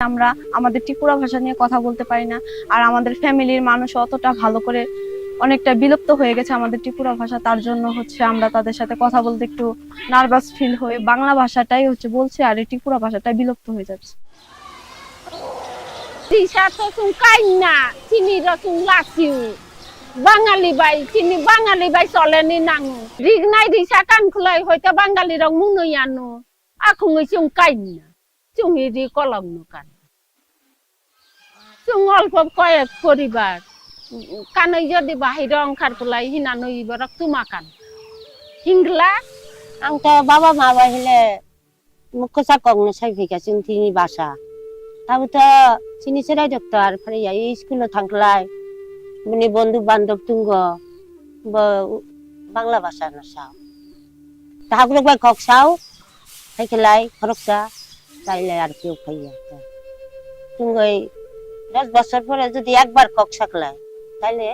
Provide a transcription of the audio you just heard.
আমরা আমাদের ত্রিপুরা ভাষা নিয়ে কথা বলতে পারি না। আর আমাদের ফ্যামিলির মানুষ অতটা ভালো করে অনেকটা বিলুপ্ত হয়ে গেছে আমাদের ত্রিপুরা ভাষা, তার জন্য আমরা তাদের সাথে কথা বলতে একটু নার্ভাস ফিল হয়ে বাংলা ভাষাটাই বলছে, আর এই ত্রিপুরা ভাষাটাই বিলুপ্ত হয়ে যাচ্ছে। বাঙালি বাই চিনি বাঙালি বাই চলেনি নাঙু রিগনাই দিশা কান খুলাই হয়তো বাঙালি রং মুনইয়ানো আখুঙই চুং কাইনা চুঙি রি কলম কান চুং অল্প কয়েক পরিবার কানই যদি বাহির অংখার খুলাই হিনানো ইবরক তুমাকান হিংলা आंथ' बाबा माबा hele मुखो साकंनो साइफैगा जों दिनि भाषा दाबोथ' सिनि सेराय डक्टर फरिया स्कुलाव थांख्लाय माने बंधु बान्धव दंग बांला भाषा नसाव दाहाग्रो बाय कक्साव थाइखलाय खरकसा ताइलाय आर केउ फैया जोंगै 10 বছর পরে যদি একবার কক সাকলায় তাইলে